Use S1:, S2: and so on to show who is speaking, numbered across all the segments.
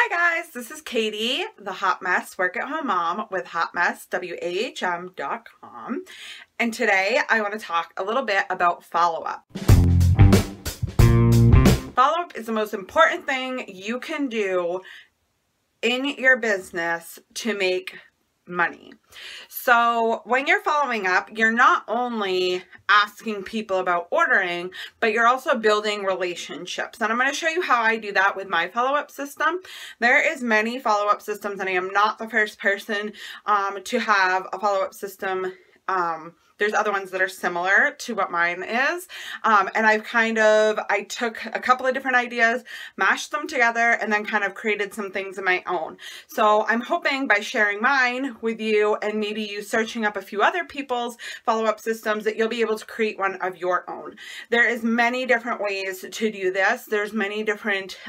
S1: Hi guys, this is Katie, the Hot Mess Work at Home Mom with hotmesswahm.com, and today I want to talk a little bit about follow-up. Follow-up is the most important thing you can do in your business to make money. So when you're following up, you're not only asking people about ordering, but you're also building relationships. And I'm going to show you how I do that with my follow-up system. There is many follow-up systems, and I am not the first person to have a follow-up system. There's other ones that are similar to what mine is. And I took a couple of different ideas, mashed them together, and then kind of created some things of my own. So I'm hoping by sharing mine with you and maybe you searching up a few other people's follow-up systems that you'll be able to create one of your own. There is many different ways to do this. There's many different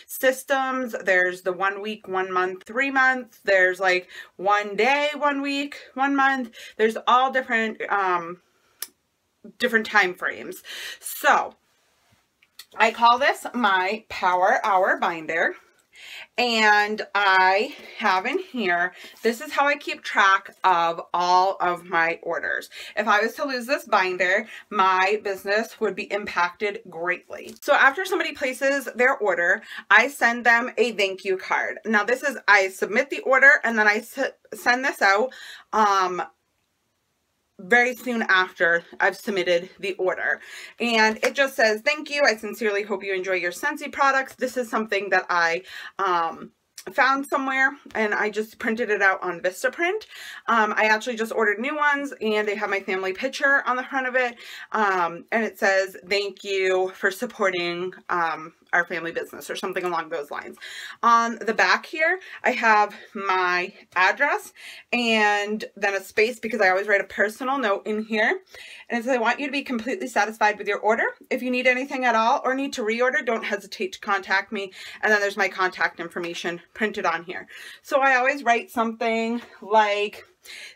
S1: systems. There's the 1 week, 1 month, 3 months. There's like 1 day, 1 week, 1 month. There's all different time frames. So I call this my Power Hour binder, and I have in here, this is how I keep track of all of my orders. If I was to lose this binder, my business would be impacted greatly. So after somebody places their order, I send them a thank you card. Now this is, I submit the order and then I send this out very soon after I've submitted the order, and it just says, thank you, I sincerely hope you enjoy your Scentsy products. This is something that I found somewhere and I just printed it out on Vistaprint. I actually just ordered new ones and they have my family picture on the front of it, and it says thank you for supporting our family business or something along those lines. On the back here I have my address and then a space because I always write a personal note in here, and it says I want you to be completely satisfied with your order. If you need anything at all or need to reorder, don't hesitate to contact me. And then there's my contact information printed on here. So I always write something like,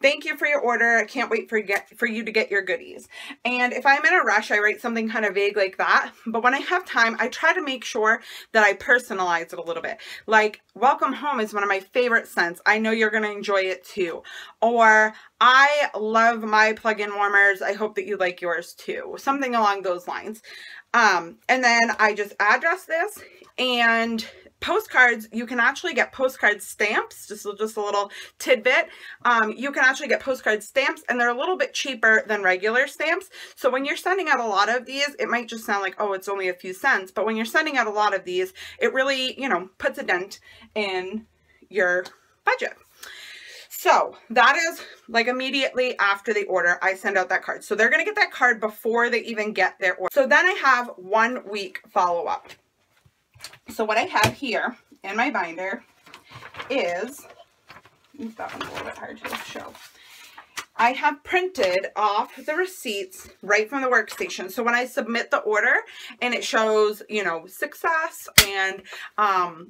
S1: thank you for your order. I can't wait for you to get your goodies. And if I'm in a rush, I write something kind of vague like that. But when I have time, I try to make sure that I personalize it a little bit. Like, welcome home is one of my favorite scents. I know you're going to enjoy it too. Or, I love my plug-in warmers. I hope that you like yours too. Something along those lines. And then I just address this, and postcards, you can actually get postcard stamps, just a little tidbit. You can actually get postcard stamps, and they're a little bit cheaper than regular stamps. So when you're sending out a lot of these, it might just sound like, oh, it's only a few cents. But when you're sending out a lot of these, it really, you know, puts a dent in your budget. So that is like immediately after the order, I send out that card. So they're going to get that card before they even get their order. So then I have 1 week follow-up. So what I have here in my binder is, that one's a little bit hard to show. I have printed off the receipts right from the workstation. So when I submit the order and it shows, you know, success and,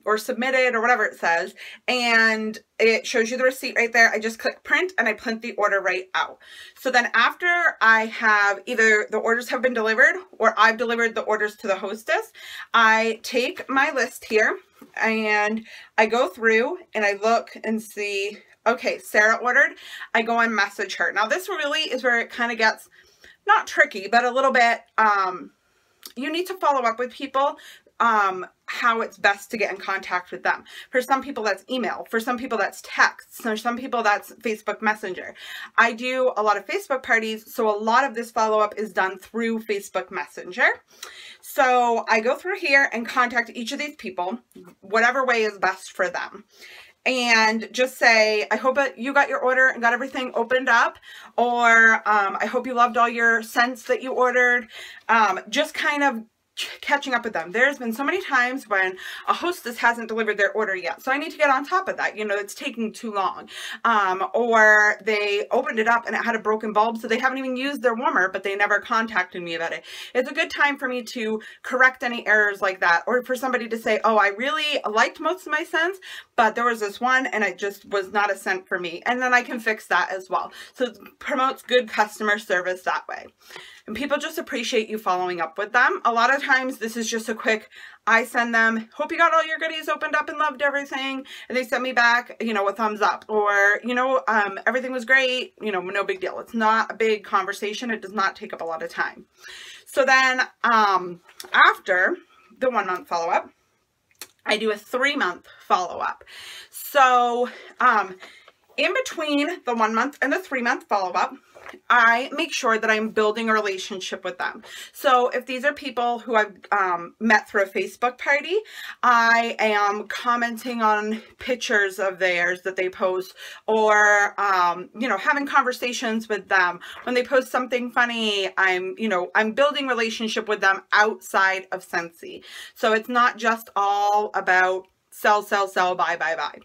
S1: or submitted or whatever it says, and it shows you the receipt right there, I just click print and I print the order right out. So then after I have either the orders have been delivered or I've delivered the orders to the hostess, I take my list here and I go through and I look and see, okay, Sarah ordered. I go and message her. Now this really is where it kind of gets not tricky, but a little bit, you need to follow up with people, how it's best to get in contact with them. For some people that's email, for some people that's text, for some people that's Facebook Messenger. I do a lot of Facebook parties, so a lot of this follow-up is done through Facebook Messenger. So I go through here and contact each of these people, whatever way is best for them. And just say, I hope that you got your order and got everything opened up, or I hope you loved all your scents that you ordered. Just kind of catching up with them. There's been so many times when a hostess hasn't delivered their order yet, so I need to get on top of that. You know, it's taking too long. Or they opened it up and it had a broken bulb, so they haven't even used their warmer, but they never contacted me about it. It's a good time for me to correct any errors like that, or for somebody to say, oh, I really liked most of my scents, but there was this one and it just was not a scent for me. And then I can fix that as well. So it promotes good customer service that way. and people just appreciate you following up with them. A lot of times this is just a quick, I send them, hope you got all your goodies opened up and loved everything, and they send me back, you know, a thumbs up, or, you know, everything was great, you know, no big deal. It's not a big conversation. It does not take up a lot of time. So then after the 1 month follow-up, I do a 3-month follow-up. So in between the 1 month and the 3-month follow-up, I make sure that I'm building a relationship with them. So if these are people who I've met through a Facebook party, I am commenting on pictures of theirs that they post, or, you know, having conversations with them. When they post something funny, I'm building relationship with them outside of Scentsy. So it's not just all about sell, sell, sell, buy, buy, buy.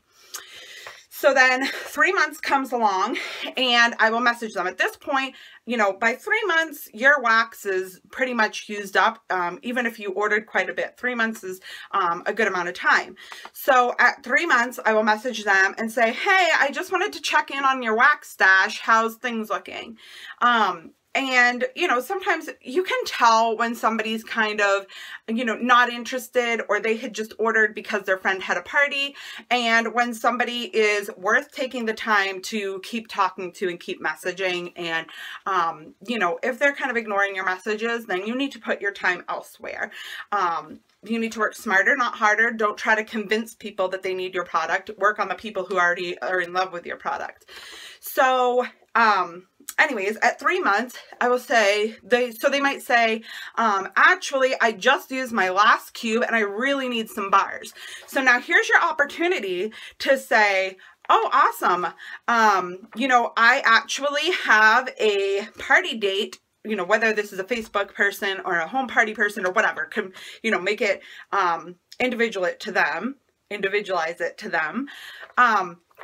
S1: So then 3 months comes along and I will message them. At this point, you know, by 3 months, your wax is pretty much used up. Even if you ordered quite a bit, 3 months is a good amount of time. So at 3 months, I will message them and say, hey, I just wanted to check in on your wax stash. How's things looking? And, you know, sometimes you can tell when somebody's kind of, you know, not interested, or they had just ordered because their friend had a party. And when somebody is worth taking the time to keep talking to and keep messaging, and, you know, if they're kind of ignoring your messages, then you need to put your time elsewhere. You need to work smarter, not harder. Don't try to convince people that they need your product. Work on the people who already are in love with your product. So, anyways, at 3 months, I will say, they might say, actually, I just used my last cube and I really need some bars. So now here's your opportunity to say, oh, awesome. You know, I actually have a party date, you know, whether this is a Facebook person or a home party person or whatever, you know, make it, individualize it to them.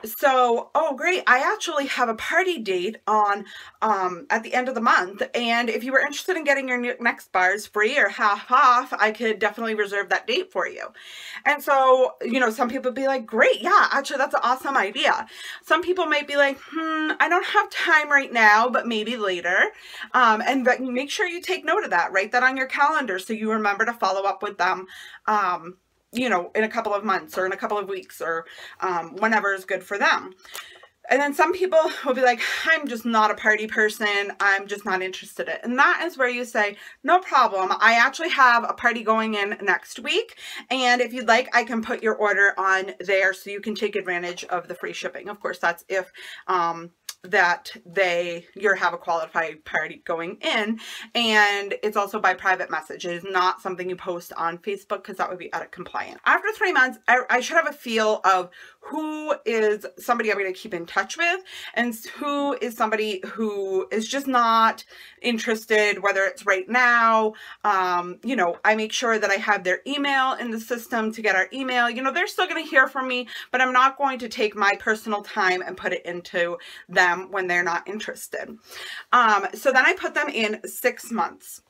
S1: So, oh great, I actually have a party date on, at the end of the month, and if you were interested in getting your next bars free or half off, I could definitely reserve that date for you. And so, you know, some people be like, great, yeah, actually that's an awesome idea. Some people might be like, I don't have time right now, but maybe later. And make sure you take note of that, write that on your calendar so you remember to follow up with them, you know, in a couple of months or in a couple of weeks, or whenever is good for them. And then some people will be like, I'm just not a party person. I'm just not interested in it. And that is where you say, no problem. I actually have a party going in next week. And if you'd like, I can put your order on there so you can take advantage of the free shipping. Of course, that's if that you have a qualified party going in, and it's also by private message. It is not something you post on Facebook, because that would be out of compliance. After 3 months, I should have a feel of who is somebody I'm going to keep in touch with, and who is somebody who is just not interested, whether it's right now. You know, I make sure that I have their email in the system to get our email. You know, they're still going to hear from me, but I'm not going to take my personal time and put it into them when they're not interested. So then I put them in 6 months,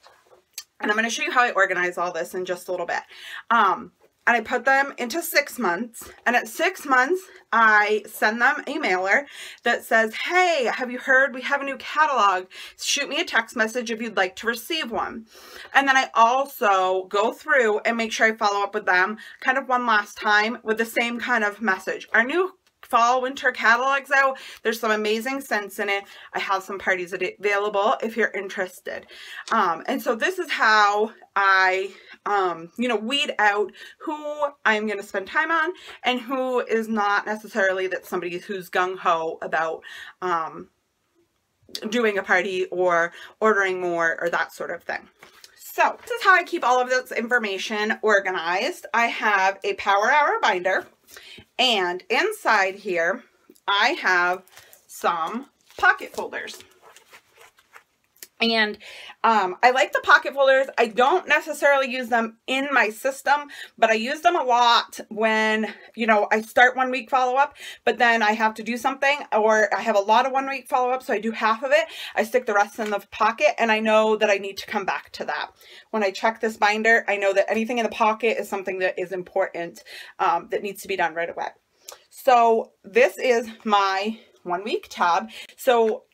S1: and I'm going to show you how I organize all this in just a little bit. And I put them into 6 months, and at 6 months, I send them a mailer that says, hey, have you heard we have a new catalog? Shoot me a text message if you'd like to receive one. And then I also go through and make sure I follow up with them kind of one last time with the same kind of message. Our new fall winter catalogs out. There's some amazing scents in it. I have some parties available if you're interested. And so this is how I, you know, weed out who I'm going to spend time on and who is not necessarily that somebody who's gung-ho about doing a party or ordering more or that sort of thing. So this is how I keep all of this information organized. I have a Power Hour binder, and inside here I have some pocket folders. And I like the pocket folders. I don't necessarily use them in my system, but I use them a lot when, you know, I start 1 week follow-up, but then I have to do something, or I have a lot of 1 week follow-up, so I do half of it. I stick the rest in the pocket, and I know that I need to come back to that. When I check this binder, I know that anything in the pocket is something that is important, that needs to be done right away. So this is my 1 week tab. So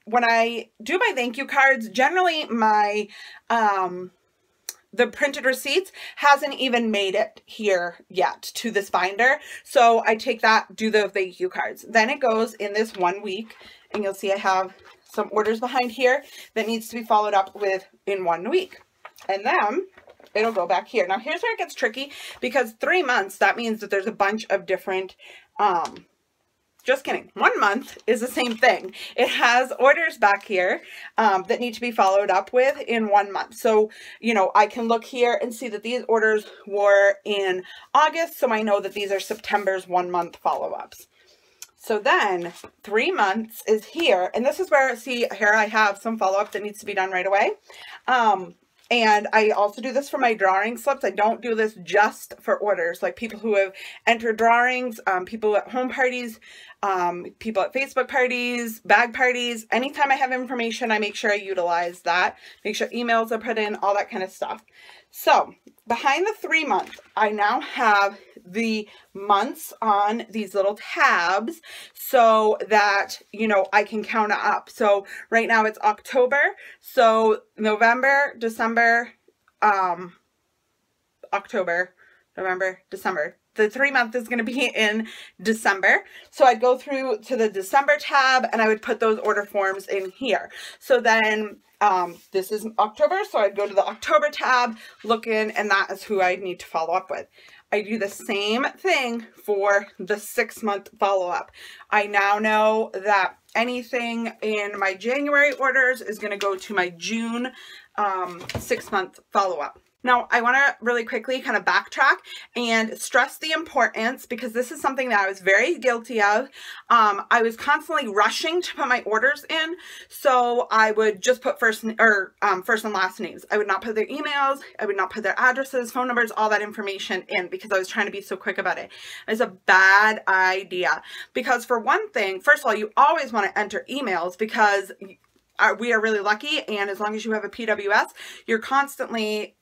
S1: when I do my thank you cards, generally my, the printed receipts hasn't even made it here yet to this binder. So I take that, do the thank you cards. Then it goes in this 1 week, and you'll see I have some orders behind here that needs to be followed up with in 1 week. And then it'll go back here. Now here's where it gets tricky, because 3 months, that means that there's a bunch of different, just kidding. 1 month is the same thing. It has orders back here that need to be followed up with in 1 month. So, you know, I can look here and see that these orders were in August. So I know that these are September's 1 month follow-ups. So then 3 months is here. And this is where, see here, I have some follow-up that needs to be done right away. And I also do this for my drawing slips. I don't do this just for orders, like people who have entered drawings, people at home parties, people at Facebook parties, bag parties. Anytime I have information, I make sure I utilize that. Make sure emails are put in, all that kind of stuff. So behind the 3 month, I now have the months on these little tabs so that, you know, I can count it up. So right now it's October. So November, December, October, November, December. The 3 month is going to be in December. So I'd go through to the December tab and I would put those order forms in here. So then this is October. So I'd go to the October tab, look in, and that is who I need to follow up with. I do the same thing for the 6 month follow-up. I now know that anything in my January orders is going to go to my June 6 month follow-up. Now, I want to really quickly kind of backtrack and stress the importance, because this is something that I was very guilty of. I was constantly rushing to put my orders in, so I would just put first and last names. I would not put their emails, I would not put their addresses, phone numbers, all that information in, because I was trying to be so quick about it. It's a bad idea, because for one thing, first of all, you always want to enter emails, because we are really lucky, and as long as you have a PWS, you're constantly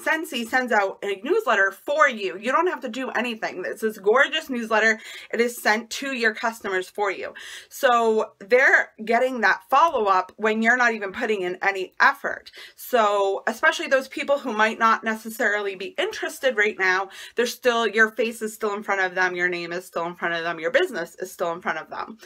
S1: Scentsy sends out a newsletter for you. You don't have to do anything. It's this gorgeous newsletter. It is sent to your customers for you. So they're getting that follow-up when you're not even putting in any effort. So especially those people who might not necessarily be interested right now, they're still, your face is still in front of them. Your name is still in front of them. Your business is still in front of them.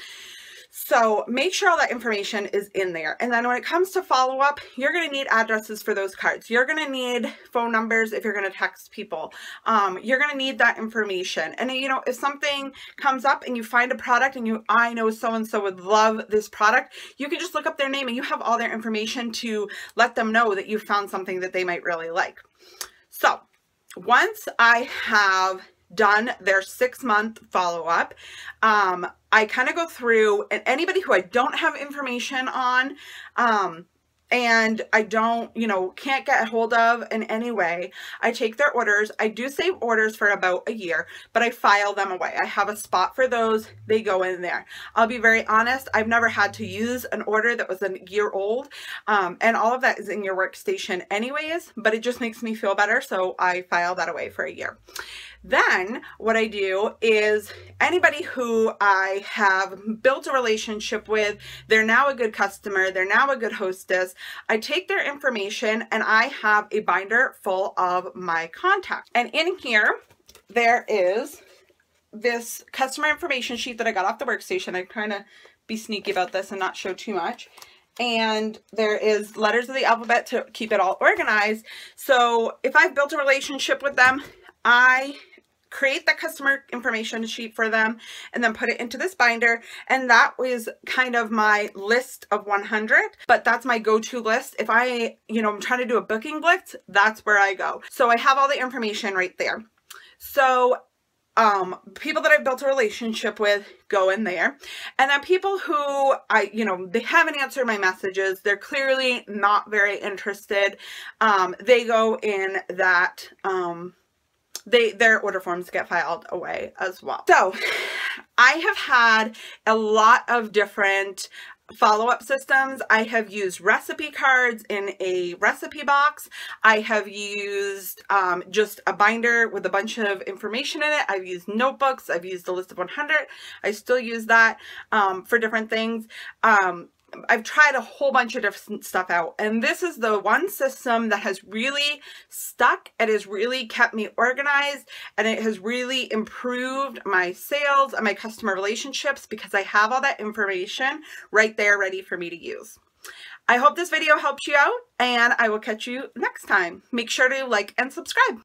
S1: So make sure all that information is in there. And then when it comes to follow-up, you're going to need addresses for those cards. You're going to need phone numbers if you're going to text people. You're going to need that information. And you know, if something comes up and you find a product and I know so-and-so would love this product, you can just look up their name and you have all their information to let them know that you found something that they might really like. So once I have done their 6 month follow-up, I kind of go through, and anybody who I don't have information on, and I don't, you know, can't get a hold of in any way, I take their orders. I do save orders for about a year, but I file them away. I have a spot for those. They go in there. I'll be very honest. I've never had to use an order that was a year old, and all of that is in your workstation anyways, but it just makes me feel better. So I file that away for a year. Then what I do is anybody who I have built a relationship with, they're now a good customer, they're now a good hostess, I take their information and I have a binder full of my contacts. And in here, there is this customer information sheet that I got off the workstation. I'm trying to be sneaky about this and not show too much. And there is letters of the alphabet to keep it all organized. So if I've built a relationship with them, I create that customer information sheet for them and then put it into this binder. And that was kind of my list of 100, but that's my go-to list. If I, you know, I'm trying to do a booking blitz, that's where I go. So I have all the information right there. So people that I've built a relationship with go in there. And then people who they haven't answered my messages, they're clearly not very interested. They go in that, their order forms get filed away as well. So I have had a lot of different follow-up systems. I have used recipe cards in a recipe box. I have used just a binder with a bunch of information in it. I've used notebooks. I've used a list of 100. I still use that for different things. I've tried a whole bunch of different stuff out, and this is the one system that has really stuck. It has really kept me organized, and it has really improved my sales and my customer relationships because I have all that information right there ready for me to use. I hope this video helps you out, and I will catch you next time. Make sure to like and subscribe.